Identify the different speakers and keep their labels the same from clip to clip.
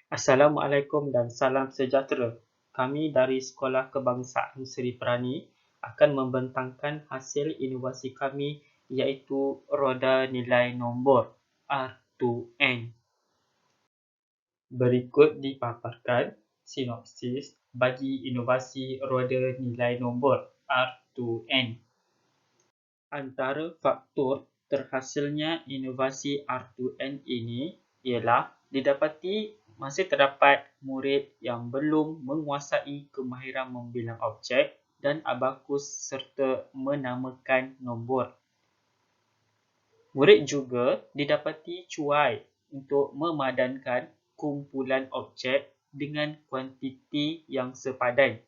Speaker 1: Assalamualaikum dan salam sejahtera. Kami dari Sekolah Kebangsaan Seri Perani akan membentangkan hasil inovasi kami iaitu roda nilai nombor R2N. Berikut dipaparkan sinopsis bagi inovasi roda nilai nombor R2N. Antara faktor terhasilnya inovasi R2N ini ialah didapati masih terdapat murid yang belum menguasai kemahiran membilang objek dan abakus serta menamakan nombor. Murid juga didapati cuai untuk memadankan kumpulan objek dengan kuantiti yang sepadan.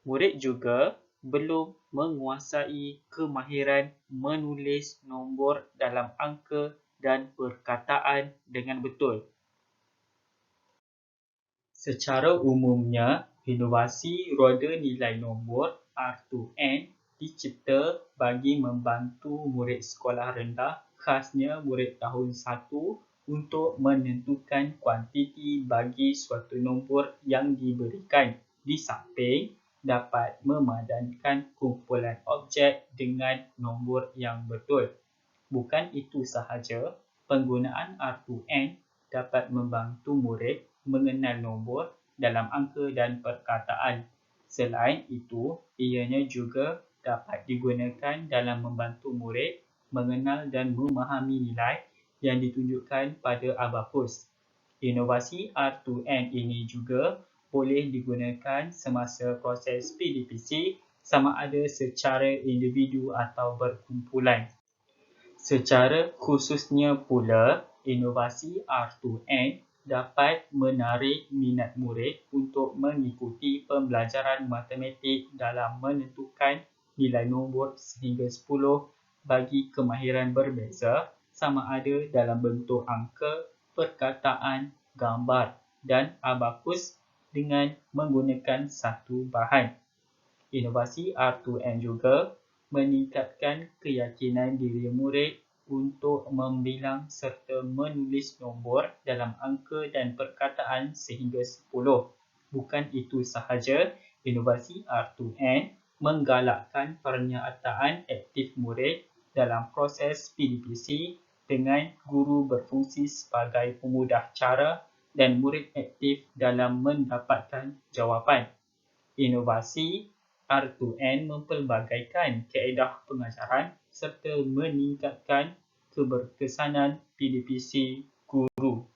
Speaker 1: Murid juga belum menguasai kemahiran menulis nombor dalam angka dan perkataan dengan betul. Secara umumnya, inovasi roda nilai nombor R2N dicipta bagi membantu murid sekolah rendah, khasnya murid tahun 1 untuk menentukan kuantiti bagi suatu nombor yang diberikan, di samping dapat memadankan kumpulan objek dengan nombor yang betul. Bukan itu sahaja, penggunaan R2N dapat membantu murid mengenal nombor dalam angka dan perkataan. Selain itu, ianya juga dapat digunakan dalam membantu murid mengenal dan memahami nilai yang ditunjukkan pada abakus. Inovasi R2N ini juga boleh digunakan semasa proses PDPC sama ada secara individu atau berkumpulan. Secara khususnya pula, inovasi R2N dapat menarik minat murid untuk mengikuti pembelajaran matematik dalam menentukan nilai nombor sehingga 10 bagi kemahiran berbeza sama ada dalam bentuk angka, perkataan, gambar dan abakus dengan menggunakan satu bahan. Inovasi R2N juga meningkatkan keyakinan diri murid untuk membilang serta menulis nombor dalam angka dan perkataan sehingga 10. Bukan itu sahaja, inovasi R2N menggalakkan pernyataan aktif murid dalam proses PDPC dengan guru berfungsi sebagai pemudah cara dan murid aktif dalam mendapatkan jawapan. Inovasi R2N mempelbagaikan kaedah pengajaran serta meningkatkan keberkesanan PDPC guru.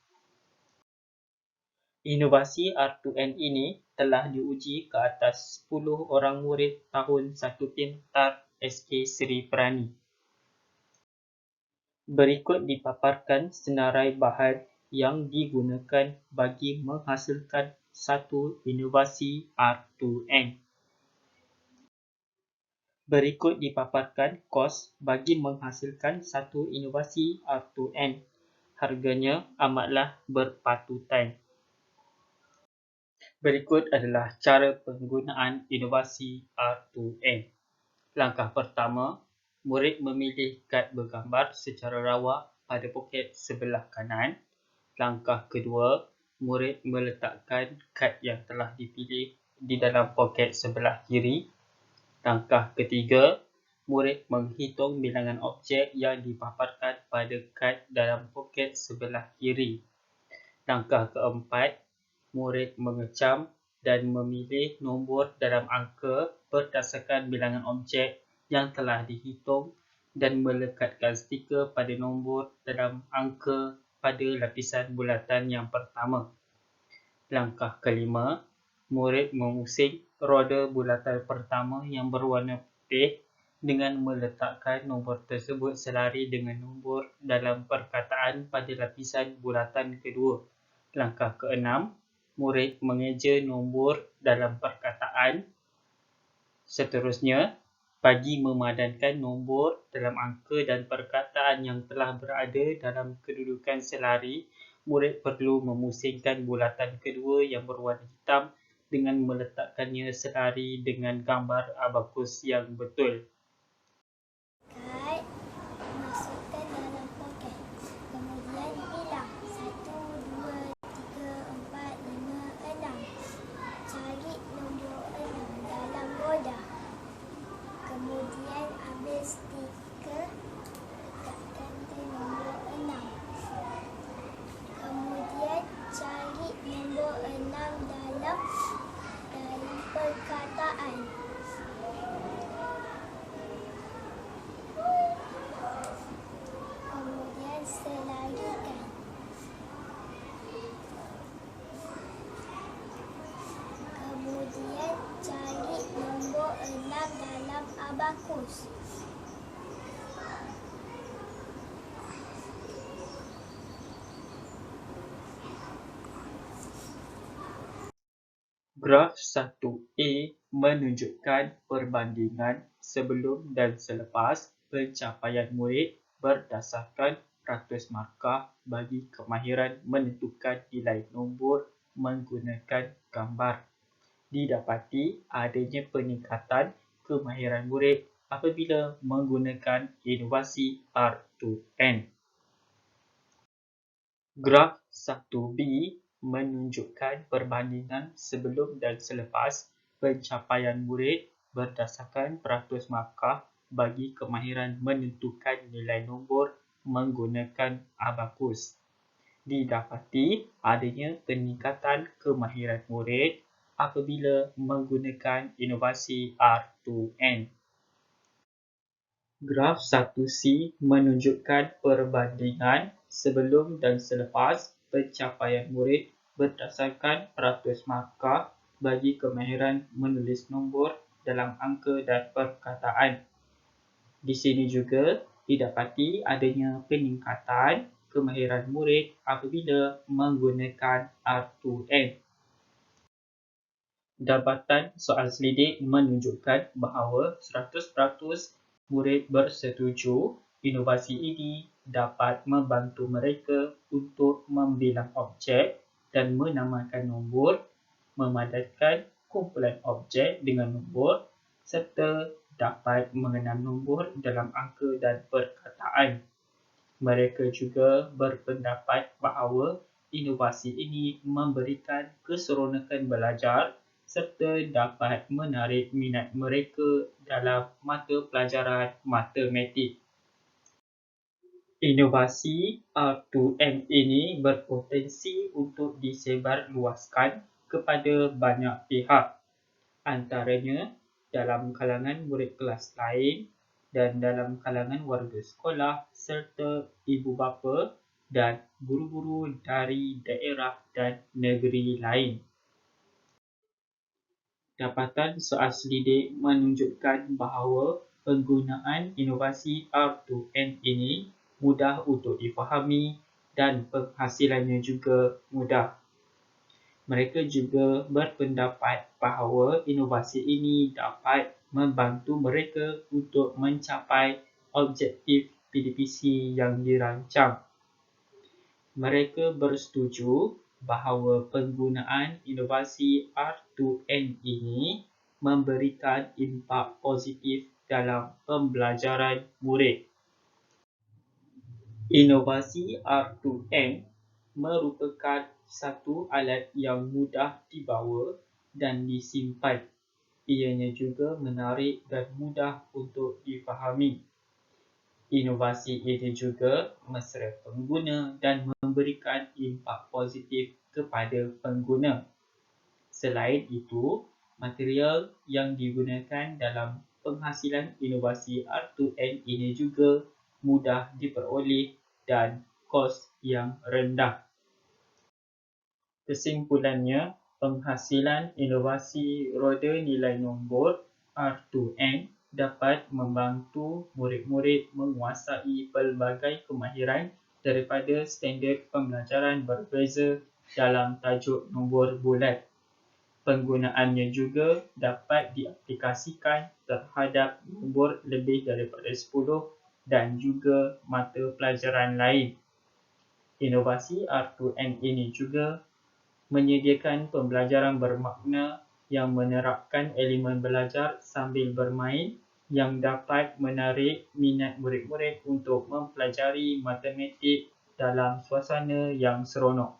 Speaker 1: Inovasi R2N ini telah diuji ke atas 10 orang murid tahun 1 pintar SK Seri Perani. Berikut dipaparkan senarai bahan yang digunakan bagi menghasilkan satu inovasi R2N. Berikut dipaparkan kos bagi menghasilkan satu inovasi R2N. Harganya amatlah berpatutan. Berikut adalah cara penggunaan inovasi R2N. Langkah pertama, murid memilih kad bergambar secara rawak pada poket sebelah kanan. Langkah kedua, murid meletakkan kad yang telah dipilih di dalam poket sebelah kiri. Langkah ketiga, murid menghitung bilangan objek yang dipaparkan pada kad dalam poket sebelah kiri. Langkah keempat, murid mengecam dan memilih nombor dalam angka berdasarkan bilangan objek yang telah dihitung dan melekatkan stiker pada nombor dalam angka pada lapisan bulatan yang pertama. Langkah kelima, murid memusing roda bulatan pertama yang berwarna putih dengan meletakkan nombor tersebut selari dengan nombor dalam perkataan pada lapisan bulatan kedua. Langkah keenam, murid mengeja nombor dalam perkataan. Seterusnya, bagi memadankan nombor dalam angka dan perkataan yang telah berada dalam kedudukan selari, murid perlu memusingkan bulatan kedua yang berwarna hitam dengan meletakkannya selari dengan gambar abakus yang betul.
Speaker 2: Kad masukkan dalam poket. Kemudian bilang 1, 2, 3,
Speaker 1: Graf 1A menunjukkan perbandingan sebelum dan selepas pencapaian murid berdasarkan ratus markah bagi kemahiran menentukan nilai nombor menggunakan gambar. Didapati adanya peningkatan kemahiran murid apabila menggunakan inovasi R2N. Graf 1B menunjukkan perbandingan sebelum dan selepas pencapaian murid berdasarkan peratus markah bagi kemahiran menentukan nilai nombor menggunakan abakus. Didapati adanya peningkatan kemahiran murid apabila menggunakan inovasi R2N. Graf 1C menunjukkan perbandingan sebelum dan selepas pencapaian murid berdasarkan peratus markah bagi kemahiran menulis nombor dalam angka dan perkataan. Di sini juga didapati adanya peningkatan kemahiran murid apabila menggunakan R2N. Dapatan soal selidik menunjukkan bahawa 100% murid bersetuju inovasi ini dapat membantu mereka untuk membilang objek dan menamakan nombor, memadatkan kumpulan objek dengan nombor serta dapat mengenal nombor dalam angka dan perkataan. Mereka juga berpendapat bahawa inovasi ini memberikan keseronokan belajar serta dapat menarik minat mereka dalam mata pelajaran matematik. Inovasi R2M ini berpotensi untuk disebarluaskan kepada banyak pihak, antaranya dalam kalangan murid kelas lain dan dalam kalangan warga sekolah serta ibu bapa dan guru-guru dari daerah dan negeri lain. Dapatan soal selidik menunjukkan bahawa penggunaan inovasi R2N ini mudah untuk difahami dan penghasilannya juga mudah. Mereka juga berpendapat bahawa inovasi ini dapat membantu mereka untuk mencapai objektif PDPC yang dirancang. Mereka bersetuju bahawa penggunaan inovasi R2N ini memberikan impak positif dalam pembelajaran murid. Inovasi R2N merupakan satu alat yang mudah dibawa dan disimpan. Ianya juga menarik dan mudah untuk difahami. Inovasi ini juga mesra pengguna dan memberikan impak positif kepada pengguna. Selain itu, material yang digunakan dalam penghasilan inovasi R2N ini juga mudah diperoleh dan kos yang rendah. Kesimpulannya, penghasilan inovasi roda nilai nombor R2N dapat membantu murid-murid menguasai pelbagai kemahiran daripada standard pembelajaran berbeza dalam tajuk nombor bulat. Penggunaannya juga dapat diaplikasikan terhadap nombor lebih daripada 10 dan juga mata pelajaran lain. Inovasi R2N ini juga menyediakan pembelajaran bermakna yang menerapkan elemen belajar sambil bermain yang dapat menarik minat murid-murid untuk mempelajari matematik dalam suasana yang seronok.